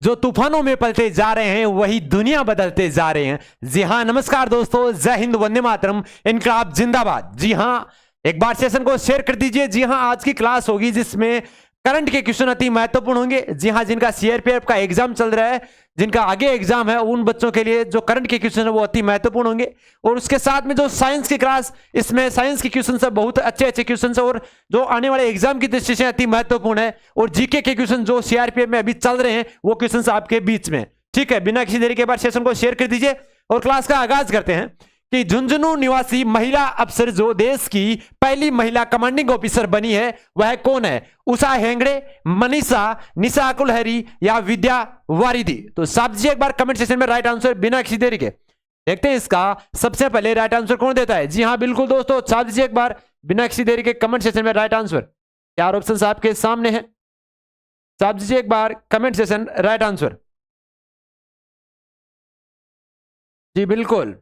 जो तूफानों में पलते जा रहे हैं वही दुनिया बदलते जा रहे हैं। जी हाँ, नमस्कार दोस्तों, जय हिंद, वंदे मातरम, इनकलाब जिंदाबाद। जी हाँ, एक बार सेशन को शेयर कर दीजिए। जी हाँ, आज की क्लास होगी जिसमें करंट के क्वेश्चन अति महत्वपूर्ण होंगे। जी हाँ, जिनका सीआरपीएफ का एग्जाम चल रहा है, जिनका आगे एग्जाम है, उन बच्चों के लिए जो करंट के क्वेश्चन है वो अति महत्वपूर्ण होंगे। और उसके साथ में जो साइंस की क्लास, इसमें साइंस के क्वेश्चन है, बहुत अच्छे अच्छे क्वेश्चन है और जो आने वाले एग्जाम की दृष्टि से अति महत्वपूर्ण है। और जीके के क्वेश्चन जो सीआरपीएफ में अभी चल रहे हैं वो क्वेश्चन आपके बीच में। ठीक है, बिना किसी देरी के बाद सेशन को शेयर कर दीजिए और क्लास का आगाज करते हैं कि झुंझुनू निवासी महिला अफसर जो देश की पहली महिला कमांडिंग ऑफिसर बनी है वह कौन है? उषा हेगड़े, मनीषा, निशा कुलहरी या विद्या वारिदी? तो साहब जी एक बार कमेंट सेक्शन में राइट आंसर बिना किसी देरी के देखते हैं। इसका सबसे पहले राइट आंसर कौन देता है? जी हाँ, बिल्कुल दोस्तों, साहब जी एक बार बिना किसी देरी के कमेंट सेक्शन में राइट आंसर। चार ऑप्शन आपके सामने है, साहब जी एक बार कमेंट सेक्शन राइट आंसर। जी बिल्कुल,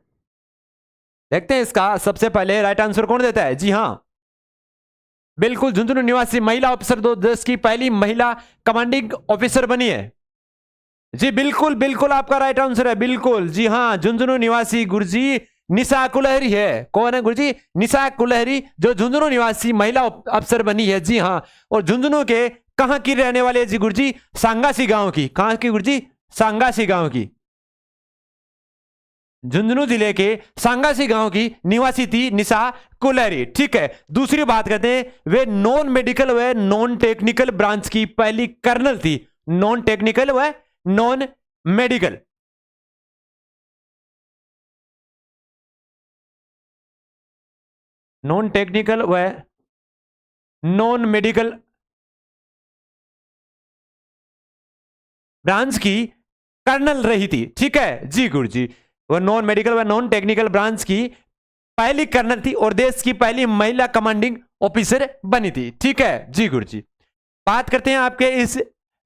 देखते हैं इसका सबसे पहले राइट आंसर कौन देता है। जी हाँ, बिल्कुल, झुंझुनू निवासी महिला अफसर दो देश की पहली महिला कमांडिंग ऑफिसर बनी है। जी बिल्कुल बिल्कुल, आपका राइट आंसर है, बिल्कुल। जी हाँ, झुंझुनू निवासी गुरुजी निशा कुलहरी है। कौन है गुरुजी? निशा कुलहरी, जो झुंझुनू निवासी महिला अफसर बनी है। जी हाँ, और झुंझुनू के कहां की रहने वाले है जी गुरुजी? सांगासी गांव की। कहां की गुरुजी? सांगासी गांव की। झुंझुनू जिले के सांगासी गांव की निवासी थी निशा कुलहरी। ठीक है, दूसरी बात करते हैं, वे नॉन मेडिकल व नॉन टेक्निकल ब्रांच की पहली कर्नल थी। नॉन टेक्निकल व नॉन मेडिकल। नॉन टेक्निकल व नॉन मेडिकल ब्रांच की कर्नल रही थी। ठीक है जी गुरु जी, वह नॉन मेडिकल व नॉन टेक्निकल ब्रांच की पहली कर्नल थी और देश की पहली महिला कमांडिंग ऑफिसर बनी थी। ठीक है जी गुरु जी, बात करते हैं आपके इस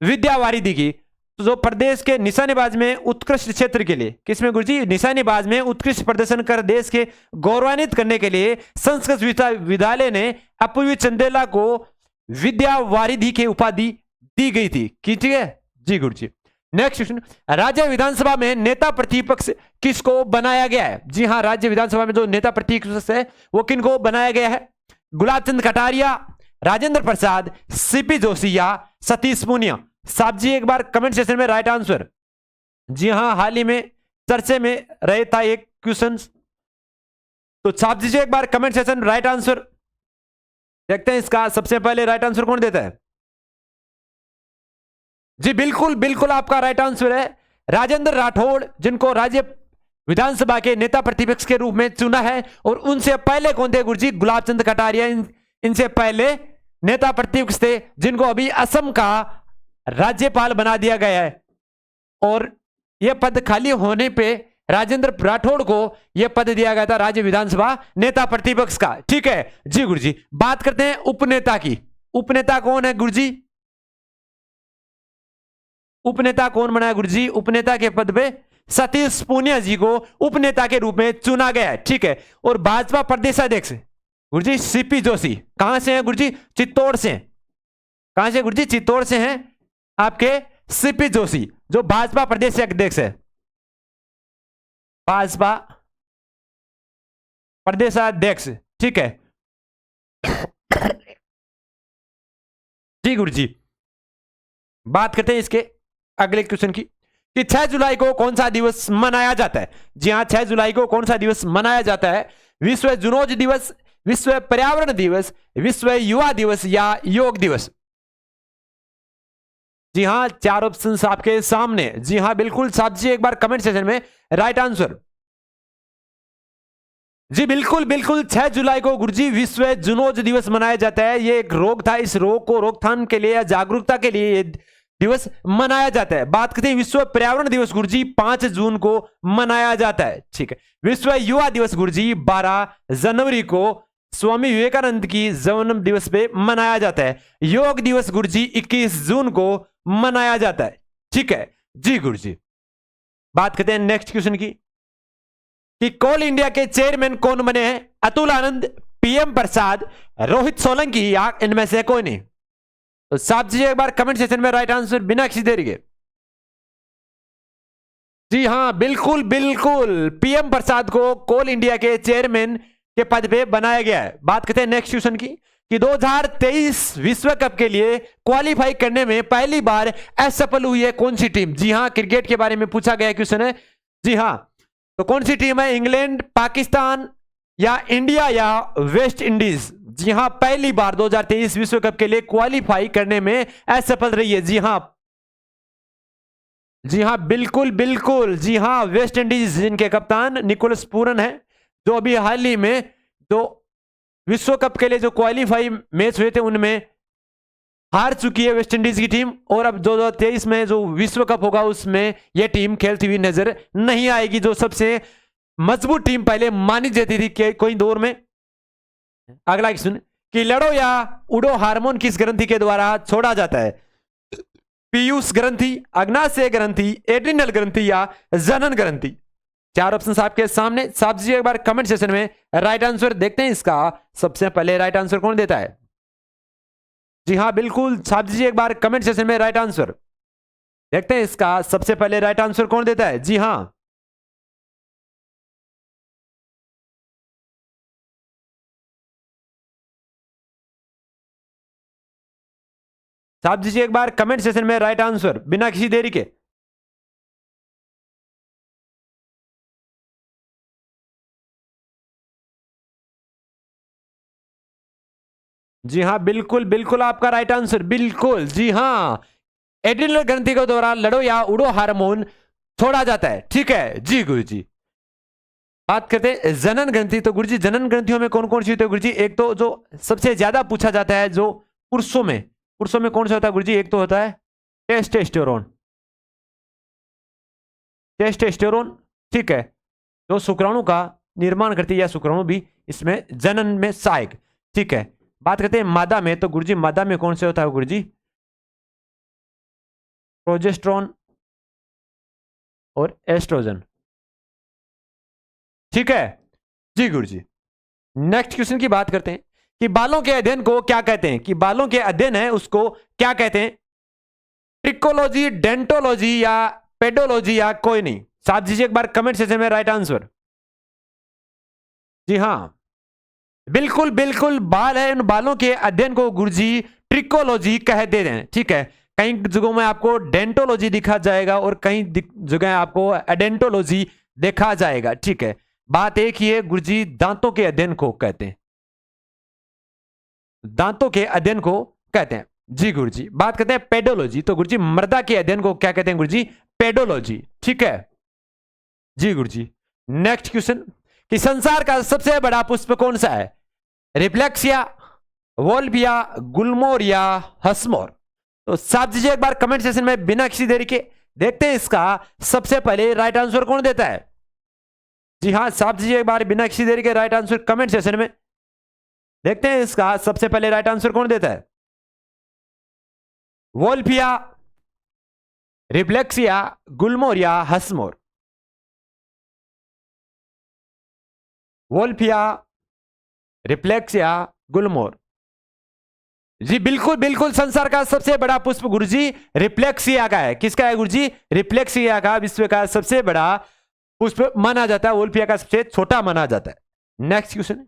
विद्या वारिदी की। तो जो प्रदेश के निशानेबाज में उत्कृष्ट क्षेत्र के लिए, किसमें गुरु जी? निशानेबाज में उत्कृष्ट प्रदर्शन कर देश के गौरवान्वित करने के लिए संस्कृत विद्यालय ने अपूर्वी चंदेला को विद्या वारिदी की उपाधि दी गई थी। ठीक है जी गुरु जी। नेक्स्ट क्वेश्चन, राज्य विधानसभा में नेता प्रतिपक्ष किसको बनाया गया है? जी हाँ, राज्य विधानसभा में जो नेता प्रतिपक्ष है वो किनको बनाया गया है? गुलाब चंद कटारिया, राजेंद्र प्रसाद, सीपी जोशी या सतीश पूनिया? साहब जी एक बार कमेंट सेक्शन में राइट आंसर। जी हाँ, हाल ही में चर्चे में रहे था एक क्वेश्चन, तो साहब जी एक बार कमेंट सेक्शन राइट आंसर। देखते हैं इसका सबसे पहले राइट आंसर कौन देता है। जी बिल्कुल बिल्कुल, आपका राइट आंसर है राजेंद्र राठौड़, जिनको राज्य विधानसभा के नेता प्रतिपक्ष के रूप में चुना है। और उनसे पहले कौन थे गुरुजी? गुलाब चंद कटारिया। इनसे पहले नेता प्रतिपक्ष थे जिनको अभी असम का राज्यपाल बना दिया गया है और यह पद खाली होने पे राजेंद्र राठौड़ को यह पद दिया गया था राज्य विधानसभा नेता प्रतिपक्ष का। ठीक है जी गुरुजी, बात करते हैं उपनेता की। उपनेता कौन है गुरुजी? उपनेता कौन बना है गुरुजी? उपनेता के पद पे सतीश पूनिया जी को उपनेता के रूप में चुना गया है। ठीक है, और भाजपा प्रदेशाध्यक्ष गुरुजी सीपी जोशी। कहां से हैं गुरुजी? चित्तौड़ से। कहां से गुरुजी? चित्तौड़ से हैं आपके सीपी जोशी, जो भाजपा प्रदेश अध्यक्ष है। भाजपा प्रदेशाध्यक्ष। ठीक है जी गुरुजी, बात करते हैं इसके अगले क्वेश्चन की कि 6 जुलाई को कौन सा दिवस मनाया जाता है? जी हां, 6 जुलाई को कौन सा दिवस मनाया जाता है? विश्व जुनोज दिवस, विश्व पर्यावरण दिवस, विश्व युवा दिवस या योग दिवस? जी हां, चार ऑप्शन आपके सामने। जी हां बिल्कुल, साहब जी एक बार कमेंट सेक्शन में राइट आंसर। जी बिल्कुल बिल्कुल, 6 जुलाई को गुरुजी विश्व जुनोज दिवस मनाया जाता है। ये एक रोग था, इस रोग को रोकथाम के लिए या जागरूकता के लिए ये दिवस मनाया जाता है। बात करते हैं विश्व पर्यावरण दिवस गुरुजी 5 जून को मनाया जाता है। ठीक है, विश्व युवा दिवस गुरुजी 12 जनवरी को स्वामी विवेकानंद की जन्म दिवस पे मनाया जाता है। योग दिवस गुरुजी 21 जून को मनाया जाता है। ठीक है जी गुरुजी, बात करते हैं नेक्स्ट क्वेश्चन की कि कोल इंडिया के चेयरमैन कौन बने हैं? अतुल आनंद, पीएम प्रसाद, रोहित सोलंकी या इनमें से कोई नहीं? तो साहब जी एक बार कमेंट सेक्शन में राइट आंसर बिना किसी देरी के। जी हाँ, बिल्कुल बिल्कुल, पीएम प्रसाद को कोल इंडिया के चेयरमैन के पद पे बनाया गया है। बात करते हैं नेक्स्ट क्वेश्चन की कि 2023 विश्व कप के लिए क्वालिफाई करने में पहली बार असफल हुई है कौन सी टीम? जी हाँ, क्रिकेट के बारे में पूछा गया क्वेश्चन है। जी हाँ, तो कौन सी टीम है? इंग्लैंड, पाकिस्तान या इंडिया या वेस्ट इंडीज? जी हाँ, पहली बार 2023 विश्व कप के लिए क्वालिफाई करने में असफल रही है। जी हाँ, जी हाँ, बिल्कुल बिल्कुल, जी हाँ, वेस्ट इंडीज जिनके कप्तान निकोलस पूरन है, जो अभी हाल ही में जो विश्व कप के लिए जो क्वालिफाई मैच हुए थे उनमें हार चुकी है वेस्ट इंडीज की टीम, और अब 2023 में जो विश्व कप होगा उसमें यह टीम खेलती हुई नजर नहीं आएगी, जो सबसे मजबूत टीम पहले मानी जाती थी कोई दौर में। अगला क्वेश्चन कि लड़ो या उड़ो हार्मोन किस ग्रंथि के द्वारा छोड़ा जाता है? पीयूष ग्रंथि, अग्नाशय ग्रंथि, एड्रिनल ग्रंथि या जनन ग्रंथि? चार ऑप्शन आपके सामने, साफ दीजिए एक बार कमेंट सेक्शन में राइट आंसर। देखते हैं इसका सबसे पहले राइट आंसर कौन देता है। जी हाँ, बिल्कुल, छाप दीजिए एक बार कमेंट सेक्शन में राइट आंसर। देखते हैं इसका सबसे पहले राइट आंसर कौन देता है। जी हाँ, छाप दीजिए एक बार कमेंट सेक्शन में राइट आंसर बिना किसी देरी के। जी हाँ, बिल्कुल बिल्कुल, आपका राइट आंसर बिल्कुल। जी हाँ, एड्रिनल ग्रंथि के दौरान लड़ो या उड़ो हार्मोन छोड़ा जाता है। ठीक है जी गुरु जी। बात करते हैं जनन ग्रंथि। तो गुरु जी जनन ग्रंथियों में कौन कौन सी होती है गुरु जी? एक तो जो सबसे ज्यादा पूछा जाता है जो पुरुषों में कौन सा होता है गुरु जी? एक तो होता है टेस्टोस्टेरोन, टेस्टोस्टेरोन, ठीक है, जो शुक्राणु का निर्माण करती है, या शुक्राणु भी इसमें जनन में सहायक। ठीक है, बात करते हैं मादा में। तो गुरु जी मादा में कौन से होता है गुरु जी? प्रोजेस्ट्रॉन और एस्ट्रोजन। ठीक है जी गुरु जी। नेक्स्ट क्वेश्चन की बात करते हैं कि बालों के अध्ययन को क्या कहते हैं? कि बालों के अध्ययन है उसको क्या कहते हैं? ट्रिकोलॉजी, डेंटोलॉजी या पेडोलॉजी या कोई नहीं? साथ दीजिए एक बार कमेंट सेक्शन में राइट आंसर। जी हाँ, बिल्कुल बिल्कुल, बाल है, उन बालों के अध्ययन को गुरुजी ट्रिकोलॉजी कह दे रहे हैं। ठीक है, कई जगहों में आपको डेंटोलॉजी दिखा जाएगा और कई जगह आपको एडेंटोलॉजी देखा जाएगा। ठीक है, बात एक ही है, गुरुजी दांतों के अध्ययन को कहते हैं, दांतों के अध्ययन को कहते हैं। जी गुरुजी। बात करते हैं पेडोलॉजी। तो गुरुजी मृदा के अध्ययन को क्या कहते हैं गुरुजी? पेडोलॉजी। ठीक है जी गुरुजी। नेक्स्ट क्वेश्चन कि संसार का सबसे बड़ा पुष्प कौन सा है? रिफ्लेक्सिया, वोल्विया, गुलमोर या हसमोर? तो साफ दीजिए एक बार कमेंट सेक्शन में बिना किसी देरी के। देखते हैं इसका सबसे पहले राइट आंसर कौन देता है। जी हाँ, साफ दीजिए एक बार बिना किसी देरी के राइट आंसर कमेंट सेक्शन में। देखते हैं इसका सबसे पहले राइट आंसर कौन देता है। वोल्फिया, रिफ्लेक्सिया, गुलमोर या हसमोर? Wolffia, reflexia, गुलमोर? जी बिल्कुल बिल्कुल, संसार का सबसे बड़ा पुष्प गुरुजी रिफ्लेक्सिया का है। किसका है गुरुजी? रिफ्लेक्सिया का विश्व का सबसे बड़ा पुष्प माना जाता है, वोल्फिया का सबसे छोटा माना जाता है। नेक्स्ट क्वेश्चन,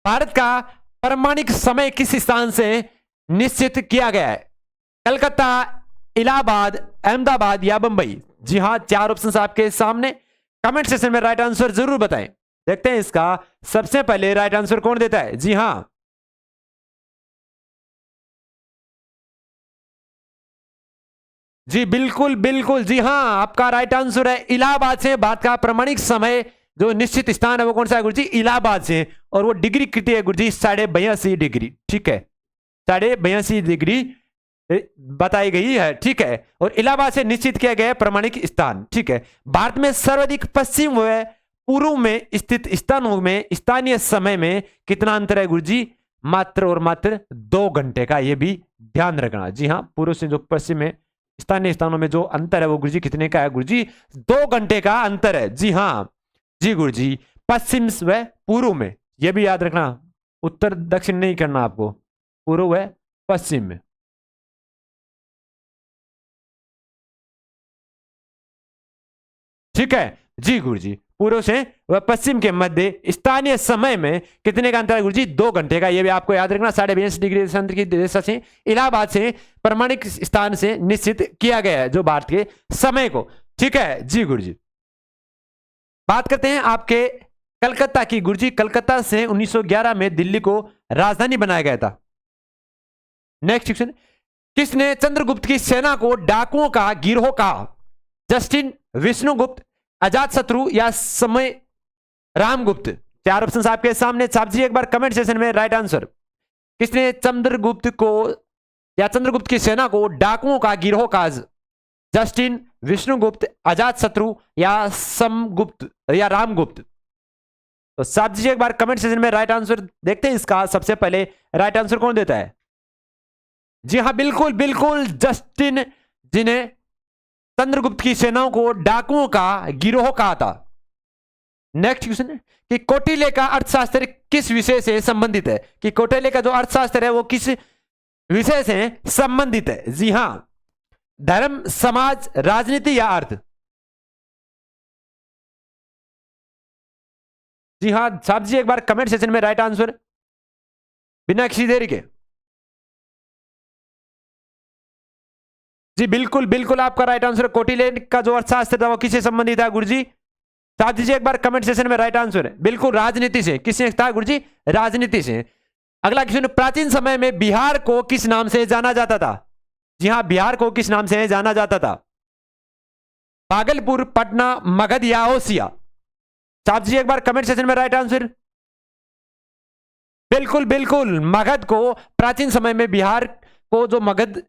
भारत का परमाणिक समय किस स्थान से निश्चित किया गया है? कलकत्ता, इलाहाबाद, अहमदाबाद या बंबई? जी हाँ, चार ऑप्शन आपके सामने, कमेंट सेक्शन में राइट आंसर जरूर बताएं। देखते हैं इसका सबसे पहले राइट आंसर कौन देता है। जी हाँ, जी बिल्कुल बिल्कुल, जी हाँ, आपका राइट आंसर है इलाहाबाद से। भारत का प्रमाणिक समय जो निश्चित स्थान है वो कौन सा है गुरुजी? इलाहाबाद से। और वो डिग्री कितनी है गुरुजी? 82.5 डिग्री। ठीक है, 82.5 डिग्री बताई गई है। ठीक है, और इलाहाबाद से निश्चित किया गया है प्रमाणिक स्थान। ठीक है, भारत में सर्वाधिक पश्चिम व पूर्व में स्थित स्थानों में स्थानीय समय में कितना अंतर है गुरुजी? मात्र और मात्र 2 घंटे का, यह भी ध्यान रखना। जी हाँ, पूर्व से जो पश्चिम में स्थानीय स्थानों में जो अंतर है वो गुरुजी कितने का है गुरुजी? 2 घंटे का अंतर है। जी हाँ जी गुरुजी, पश्चिम व पूर्व में, यह भी याद रखना, उत्तर दक्षिण नहीं करना आपको, पूर्व व पश्चिम में। ठीक है जी गुरुजी। पूर्व से व पश्चिम के मध्य स्थानीय समय में कितने का अंतर है गुरुजी? 2 घंटे का। ये भी आपको याद रखना। 22.5 डिग्री देशांतर की दिशा से इलाहाबाद से प्रमाणिक स्थान से निश्चित किया गया है जो भारत के समय को। ठीक है जी गुरुजी। बात करते हैं आपके कलकत्ता की गुरुजी। कलकत्ता से 1911 में दिल्ली को राजधानी बनाया गया था। नेक्स्ट क्वेश्चन, किसने चंद्रगुप्त की सेना को डाकुओं का गिरोह कहा? जस्टिन, विष्णुगुप्त, अजातशत्रु या समय रामगुप्त? 4 ऑप्शन आपके सामने। छाप दीजिए एक बार कमेंट सेशन में राइट आंसर। किसने चंद्रगुप्त को या चंद्रगुप्त की सेना को डाकुओं का गिरोह कहा? जस्टिन, विष्णुगुप्त, अजातशत्रु या समगुप्त या रामगुप्त? तो साथ दीजिए एक बार कमेंट सेशन में राइट आंसर। देखते हैं इसका सबसे पहले राइट आंसर कौन देता है। जी हाँ, बिल्कुल बिल्कुल जस्टिन, जिन्हें चंद्रगुप्त की सेनाओं को डाकुओं का गिरोह कहा था। नेक्स्ट क्वेश्चन है कि कौटिल्य का अर्थशास्त्र किस विषय से संबंधित है? कि कौटिल्य का जो अर्थशास्त्र है वो किस विषय से संबंधित है? जी हां, धर्म, समाज, राजनीति या अर्थ? जी हां, साहब जी एक बार कमेंट सेशन में राइट आंसर बिना किसी देरी के। जी बिल्कुल बिल्कुल आपका राइट आंसर। कौटिल्य का जो अर्थशास्त्र था वो किससे संबंधित है गुरुजी? साथ दीजिए एक बार कमेंट सेशन में राइट आंसर है बिल्कुल राजनीति से। किससे था गुरुजी? राजनीति से। अगला क्वेश्चन, प्राचीन समय में बिहार को किस नाम से जाना जाता था? जी हां, बिहार को किस नाम से जाना जाता था? भागलपुर, पटना, मगध या ओसिया? साहब जी एक बार कमेंट सेशन में राइट आंसर। बिल्कुल बिल्कुल, मगध को प्राचीन समय में बिहार को जो मगध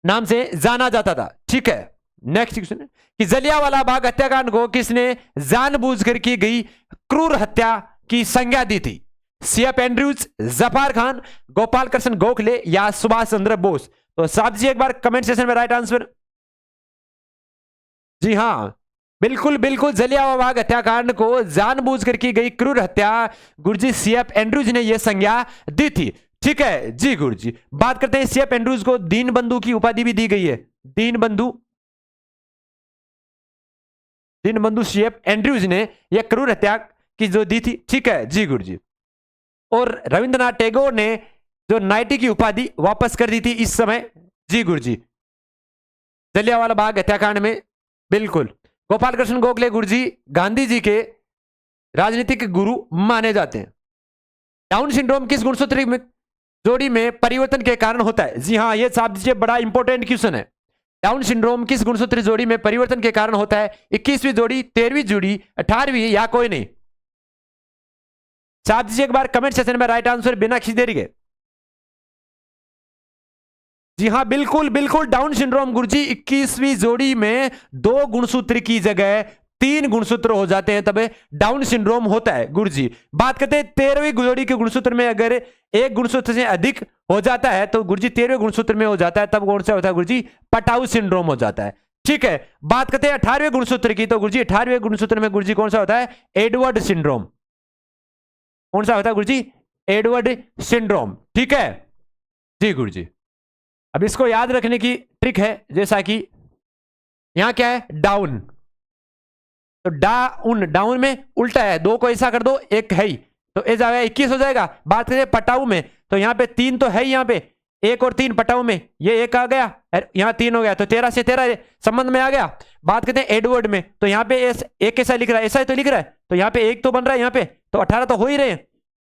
नाम से जाना जाता था। ठीक है, नेक्स्ट क्वेश्चन कि जलियांवाला बाग हत्याकांड को किसने जानबूझकर की गई क्रूर हत्या की संज्ञा दी थी? सीएफ एंड्रयूज, जफर खान, गोपाल कृष्ण गोखले या सुभाष चंद्र बोस? तो साहब जी एक बार कमेंट सेशन में राइट आंसर। जी हां, बिल्कुल बिल्कुल, जलियांवाला बाग हत्याकांड को जानबूझकर की गई क्रूर हत्या गुरुजी सीएफ एंड्रयूज ने यह संज्ञा दी थी। ठीक है जी गुरुजी। बात करते हैं सीएफ एंड्रयूज को दीन बंधु की उपाधि भी दी गई है। दीन बंधु सीएफ एंड्रयूज ने यह क्रूर हत्या की जो दी थी। ठीक है जी गुरुजी। और रविंद्रनाथ टैगोर ने जो नाइटी की उपाधि वापस कर दी थी इस समय। जी गुरुजी, जलियांवाला बाग हत्याकांड में। बिल्कुल, गोपाल कृष्ण गोखले गुरुजी गांधी जी के राजनीतिक गुरु माने जाते हैं। डाउन सिंड्रोम किस गुणसूत्री में जोड़ी में परिवर्तन के कारण होता है? जी हां, यह साहब दीजिए बड़ा इंपॉर्टेंट क्वेश्चन है। डाउन सिंड्रोम किस गुणसूत्री जोड़ी में परिवर्तन के कारण होता है? 21वीं जोड़ी, 13वीं जोड़ी, 18वीं या कोई नहीं? साहब दीजिए एक बार कमेंट सेशन में राइट आंसर बिना किसी देरी के। जी हां, बिल्कुल बिल्कुल, डाउन सिंड्रोम गुरुजी 21वीं जोड़ी में 2 गुणसूत्र की जगह 3 गुणसूत्र हो जाते हैं, तब डाउन सिंड्रोम होता है गुरुजी। बात करते हैं 13वीं जोड़ी के गुणसूत्र में अगर 1 गुणसूत्र से अधिक हो जाता है तो गुरुजी 13वें गुणसूत्र में हो जाता है, तब कौन सा होता है गुरुजी? पटाऊ सिंड्रोम हो जाता है। ठीक है, बात करते हैं 18वें गुणसूत्र की, तो गुरुजी 18वें गुणसूत्र में गुरुजी कौन सा होता है? Edward syndrome. कौन सा होता है गुरुजी? Edward syndrome. ठीक है जी गुरुजी। अब इसको याद रखने की ट्रिक है, जैसा कि यहां क्या है? डाउन, तो डाउन में उल्टा है, 2 को ऐसा कर दो, 1 है ही, तो ए जाएगा 21 हो जाएगा। बात करें पटाऊ में, तो यहां पे 3 तो है ही, यहां पे 1 और 3 पटाऊ में, ये 1 आ गया, यहां 3 हो गया, तो 13 से 13 संबंध में आ गया। बात करते हैं एडवर्ड में, तो यहां पे 1 कैसा लिख रहा है? ऐसा ही तो लिख रहा है, तो यहां पे 1 तो बन रहा है, यहां पे तो 18 तो हो ही रहे हैं,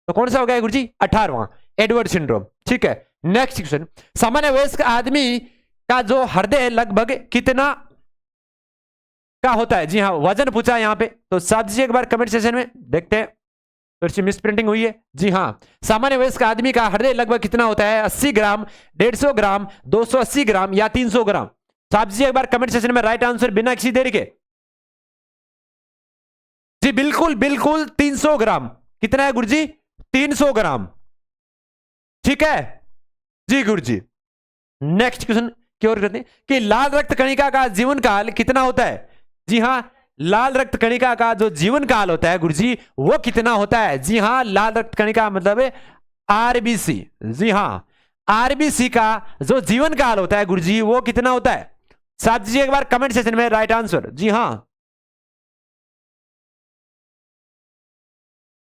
तो कौन सा हो गया गुरुजी? 18वां, एडवर्ड सिंड्रोम। ठीक है, नेक्स्ट क्वेश्चन, सामान्य वयस्क आदमी का जो हृदय लगभग कितना का होता है? जी हाँ, वजन पूछा है यहां पे, तो साथ दीजिए एक बार कमेंट सेशन में, देखते हैं फिर से मिस प्रिंटिंग हुई है। जी हाँ, सामान्य वयस्क आदमी का हृदय लगभग कितना होता है? 80 ग्राम, 150 ग्राम, 280 ग्राम या 300 ग्राम? साथ दीजिए एक बार कमेंट सेशन में राइट आंसर बिना किसी देरी के। जी बिल्कुल बिल्कुल, 300 ग्राम। कितना है गुरुजी? 300 ग्राम। ठीक है जी गुरुजी। नेक्स्ट क्वेश्चन की ओर करते हैं कि लाल रक्त कणिका का जीवन काल कितना होता है? जी हां, लाल रक्त कणिका का जो जीवन काल होता है गुरुजी वो कितना होता है? जी हां, लाल रक्त कणिका मतलब है आरबीसी। जी हां, आरबीसी का जो जीवन काल होता है गुरुजी वो कितना होता है? साथ दीजिए एक बार कमेंट सेशन में राइट आंसर। जी हां,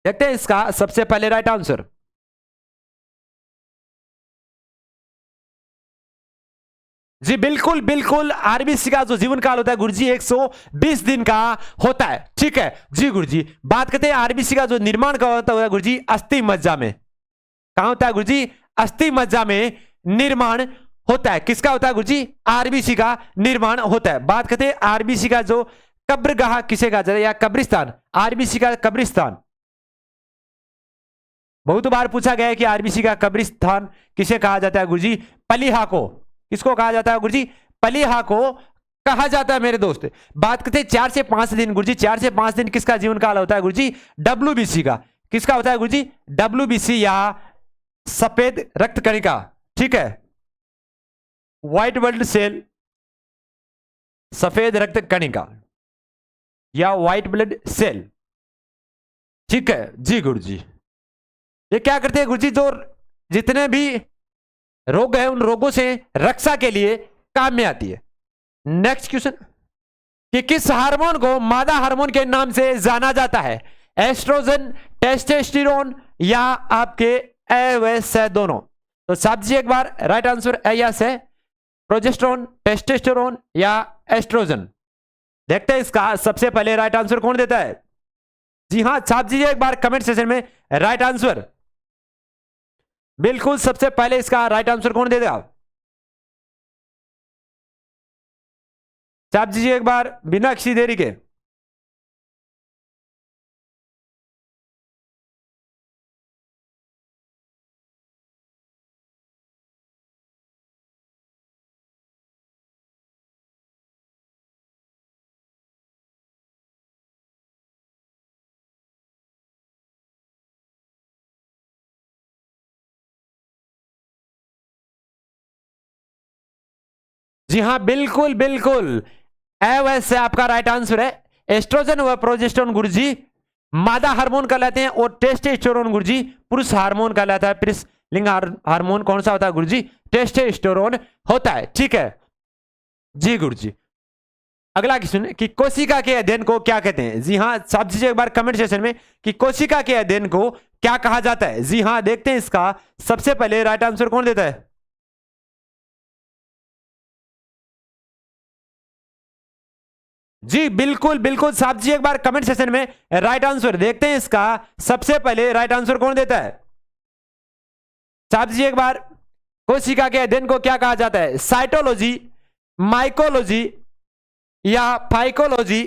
देखते हैं इसका सबसे पहले राइट आंसर। जी बिल्कुल बिल्कुल, आरबीसी का जो जीवन काल होता है गुरुजी 120 दिन का होता है। ठीक है जी गुरुजी। बात करते हैं आरबीसी का जो निर्माण का होता है गुरुजी अस्थि मज्जा में। कहां होता है गुरुजी? अस्थि मज्जा में निर्माण होता है। किसका होता है गुरुजी? आरबीसी का निर्माण होता है। बात करते हैं आरबीसी का जो कब्रगाह किसे कहा जाता है, या कब्रिस्तान, आरबीसी का कब्रिस्तान। बहुत बार पूछा गया है कि आरबीसी का कब्रिस्तान किसे कहा जाता है गुरुजी? पलीहा को। किसको कहा जाता है गुरुजी? पलीहा को कहा जाता है मेरे दोस्त। बात करते हैं 4 से 5 दिन गुरुजी, 4 से 5 दिन किसका जीवन काल होता है गुरुजी? डब्ल्यूबीसी का। किसका होता है गुरुजी? डब्ल्यूबीसी या सफेद रक्त कणिका। ठीक है, व्हाइट ब्लड सेल, सफेद रक्त कणिका या व्हाइट ब्लड सेल। ठीक है जी गुरुजी। ये क्या करते हैं गुरुजी? जो जितने भी रोग है उन रोगों से रक्षा के लिए काम में आती है। नेक्स्ट क्वेश्चन, कि किस हार्मोन को मादा हार्मोन के नाम से जाना जाता है? एस्ट्रोजन, टेस्टोस्टेरोन या आपके ए व से दोनों? तो साहब जी एक बार राइट आंसर ए या से, प्रोजेस्टेरोन, टेस्टोस्टेरोन या एस्ट्रोजन। देखते हैं इसका सबसे पहले राइट आंसर कौन देता है। जी हां, छाप दीजिए एक बार कमेंट सेशन में राइट आंसर। बिल्कुल सबसे पहले इसका राइट आंसर कौन दे देगा? छाप दीजिए एक बार बिना किसी देरी के। जी हां बिल्कुल बिल्कुल, वैसे आपका राइट आंसर है। एस्ट्रोजन व प्रोजेस्टेरोन गुरुजी मादा हार्मोन कहलाते हैं और टेस्टोस्टेरोन गुरुजी पुरुष हार्मोन कहलाता है। पुरुष लिंग हार्मोन कौन सा होता है गुरुजी? टेस्टोस्टेरोन होता है। ठीक है जी गुरुजी। अगला क्वेश्चन, कि कोशिका के अध्ययन को क्या कहते हैं? जी हां, साफ दीजिए एक बार कमेंट सेशन में कि कोशिका के अध्ययन को क्या कहा जाता है। जी हां, देखते हैं इसका सबसे पहले राइट आंसर कौन देता है। जी बिल्कुल बिल्कुल, साहब जी एक बार कमेंट सेशन में राइट आंसर। देखते हैं इसका सबसे पहले राइट आंसर कौन देता है। साहब जी एक बार, कोशिका के अध्ययन को क्या कहा जाता है? साइटोलॉजी, माइकोलॉजी या फाइकोलॉजी?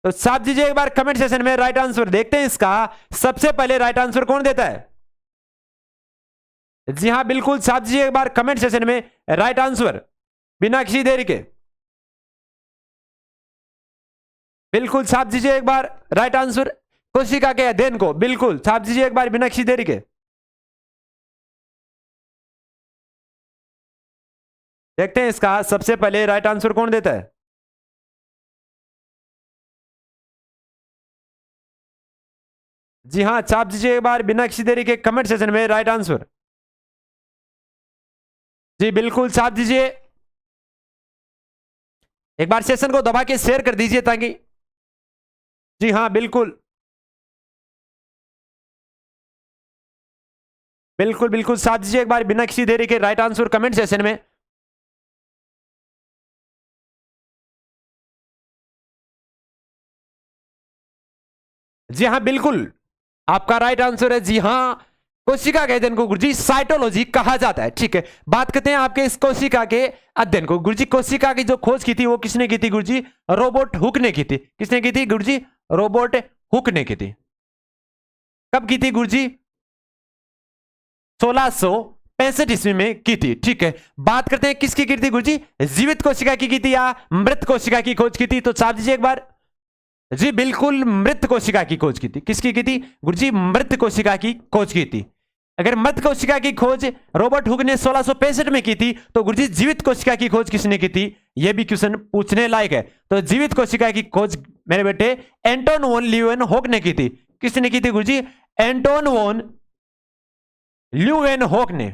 तो साहब जी एक बार कमेंट सेशन में राइट आंसर। देखते हैं इसका सबसे पहले राइट आंसर कौन देता है। जी हां बिल्कुल, साहब जी एक बार कमेंट सेशन में राइट आंसर बिना किसी देरी के। बिल्कुल छाप दीजिए एक बार राइट आंसर। कोशिका के अध्ययन को बिल्कुल छाप दीजिए एक बार बिना किसी देरी के। देखते हैं इसका सबसे पहले राइट आंसर कौन देता है। जी हां, छाप दीजिए एक बार बिना किसी देरी के कमेंट सेशन में राइट आंसर। जी बिल्कुल छाप दीजिए। एक बार सेशन को दबा के शेयर कर दीजिए ताकि, जी हां बिल्कुल बिल्कुल बिल्कुल छाप दीजिए एक बार बिना किसी देरी के राइट आंसर कमेंट सेशन में। जी हां बिल्कुल, आपका राइट आंसर है। जी हां, कोशिका के अध्ययन को गुरुजी साइटोलॉजी कहा जाता है। ठीक है, बात करते हैं आपके इस कोशिका के अध्ययन को। गुरुजी कोशिका की जो खोज की थी वो किसने की थी गुरुजी? रोबर्ट हुक ने की थी। किसने की थी गुरुजी? रोबर्ट हुक ने की थी। कब की थी गुरुजी? 1665 ईस्वी में की थी। ठीक है, बात करते हैं किसकी की थी गुरुजी? जीवित कोशिका की थी या मृत कोशिका की खोज की थी? तो छाप दीजिए एक बार। जी बिल्कुल, मृत कोशिका की खोज की थी। किसकी की थी गुरुजी? मृत कोशिका की खोज की थी। अगर मृत कोशिका की खोज रॉबर्ट हुक ने 1665 में की थी, तो गुरुजी जीवित कोशिका की खोज किसने की थी? यह भी क्वेश्चन पूछने लायक है। तो जीवित कोशिका की खोज मेरे बेटे एंटोन वॉन ल्यूवेनहॉक ने की थी। किसने की थी गुरुजी? एंटोन वॉन ल्यूवेनहॉक ने।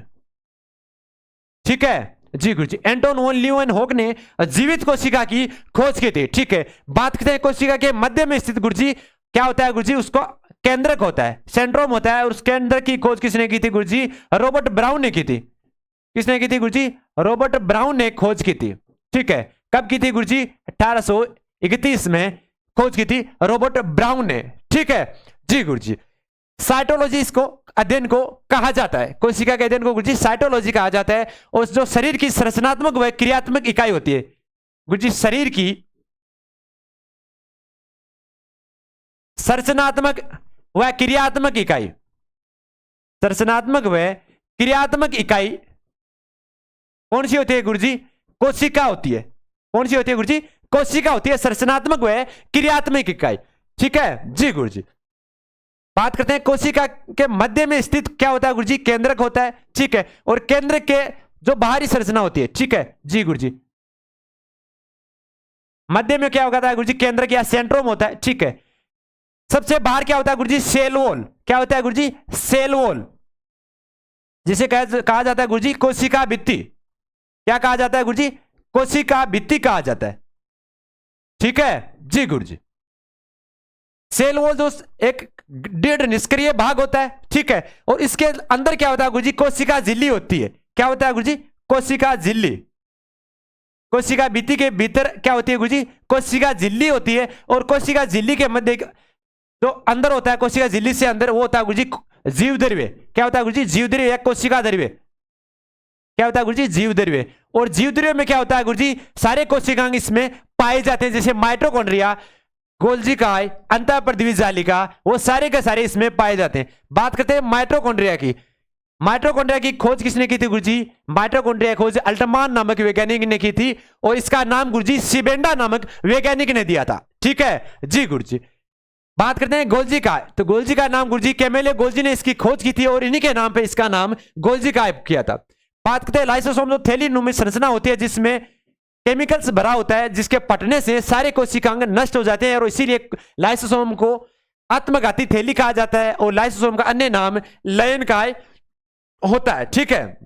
ठीक है जी गुरुजी, एंटोन वॉन ल्यूवेनहॉक ने जीवित कोशिका की खोज की थी। ठीक है, बात करते हैं कोशिका के मध्य में स्थित गुरुजी क्या होता है गुरुजी? उसको केंद्रक होता है, सेंट्रोम होता है, और उस केंद्र की खोज किसने की थी गुरुजी? रॉबर्ट ब्राउन ने की थी। किसने की थी गुरुजी? रॉबर्ट ब्राउन ने खोज की थी। ठीक है, कब की थी गुरुजी? 1831 में खोज की थी रॉबर्ट ब्राउन ने। ठीक है जी गुरुजी। साइटोलॉजी इसको अध्ययन को कहा जाता है, कोशिका के अध्ययन को गुरुजी साइटोलॉजी कहा जाता है। और जो शरीर की संरचनात्मक व क्रियात्मक इकाई होती है गुरुजी, शरीर की संरचनात्मक व क्रियात्मक इकाई, संरचनात्मक व क्रियात्मक इकाई कौन सी होती है गुरुजी? कोशिका होती है। कौन सी होती है गुरुजी? कोशिका होती है, संरचनात्मक व क्रियात्मक इकाई। ठीक है जी गुरुजी। बात करते हैं कोशिका के मध्य में स्थित क्या होता है गुरुजी? केंद्रक होता है। ठीक है, और केंद्रक के जो बाहरी संरचना होती है, ठीक है जी गुरुजी, मध्य में क्या होता है गुरुजी? केंद्रक या सेंट्रोम होता है। ठीक है, सबसे बाहर क्या होता है गुरुजी? Cell wall. क्या होता है गुरुजी? सेल वॉल, जिसे कहा जाता है गुरुजी कोशिका भित्ति। क्या कहा जाता है गुरुजी? कोशिका भित्ति कहा जाता है। ठीक है जी गुरुजी। सेल वॉल जो एक डेढ़ निष्क्रिय भाग होता है। ठीक है, और इसके अंदर क्या होता है गुरुजी? कोशिका झिल्ली होती है। क्या होता है गुरुजी? कोशिका झिल्ली। कोशिका भित्ति के भीतर क्या होती है गुरुजी? कोशिका झिल्ली होती है, और कोशिका झिल्ली के मध्य जो अंदर होता है, कोशिका झिल्ली से अंदर, वो होता है गुरुजी जीव द्रव्य। क्या होता है गुरुजी? जीव द्रव्य या कोशिका द्रव्य। क्या होता है गुरुजी? जीव द्रव्य। और जीव द्रव्य में क्या होता है गुरुजी? सारे कोशिकांग इसमें पाए जाते हैं, जैसे माइटोकॉन्ड्रिया, गोल्जी काय, अंतःपरद्वीय जालिका, वो सारे के सारे इसमें पाए जाते हैं। बात करते हैं माइटोकॉन्ड्रिया की। माइटोकॉन्ड्रिया की खोज किसने की थी गुरुजी? माइटोकॉन्ड्रिया की खोज अल्टमान नामक वैज्ञानिक ने की थी, और इसका नाम गुरुजी सिबेंडा नामक वैज्ञानिक ने दिया था। ठीक है जी गुरुजी। बात करते हैं गोल्जी काय। तो गोल्जी का नाम गुरुजी कैमेलियो गोल्जी ने इसकी खोज की थी, और इन्हीं के नाम पे इसका नाम गोल्जी काय किया था। बात करते हैं लाइसोसोम, जो थैलीनुमा संरचना होती है जिसमें केमिकल्स भरा होता है, जिसके फटने से सारे कोशिकांग नष्ट हो जाते हैं, और इसीलिए लाइसोसोम को आत्मघाती थैली कहा जाता है, और लाइसोसोम का अन्य नाम लयनकाय होता है। ठीक है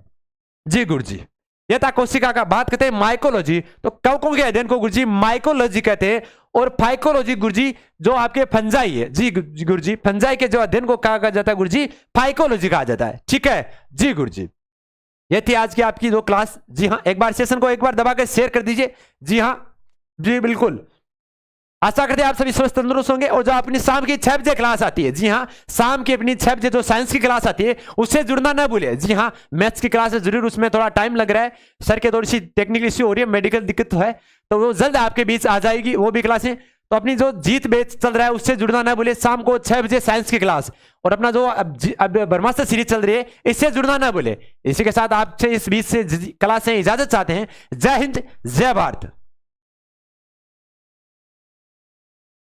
जी गुरुजी। यह था कोशिका का। बात करते हैं माइकोलॉजी। तो कवकों के अध्ययन को गुरुजी माइकोलॉजी कहते हैं, और फाइकोलॉजी गुरुजी जो आपके फंजाई है जी गुरुजी, फंजाई के जो अध्ययन को कहा जाता है गुरुजी फाइकोलॉजी कहा जाता है। ठीक है जी गुरुजी। ये थी आज की आपकी दो क्लास। जी हाँ, एक बार सेशन को एक बार दबाकर शेयर कर दीजिए। जी हाँ जी बिल्कुल। आशा करते हैं आप सभी स्वस्थ तंदुरुस्त होंगे। और जो अपनी शाम की 6 बजे क्लास आती है, जी हाँ, शाम की अपनी 6 बजे जो साइंस की क्लास आती है, उससे जुड़ना ना भूले। जी हाँ, मैथ्स की क्लास है जरूर, उसमें थोड़ा टाइम लग रहा है, सर के थोड़ी सी टेक्निकल इश्यू हो रही है, मेडिकल दिक्कत तो है, तो वो जल्द आपके बीच आ जाएगी वो भी क्लासें। तो अपनी जो जीत बैच चल रहा है उससे जुड़ना ना भूले। शाम को 6 बजे साइंस की क्लास, और अपना जो अब ब्रह्मास्त्र सीरीज चल रही है, इससे जुड़ना ना भूले। इसी के साथ आपसे इस बीच से क्लास से इजाजत चाहते हैं। जय हिंद, जय भारत।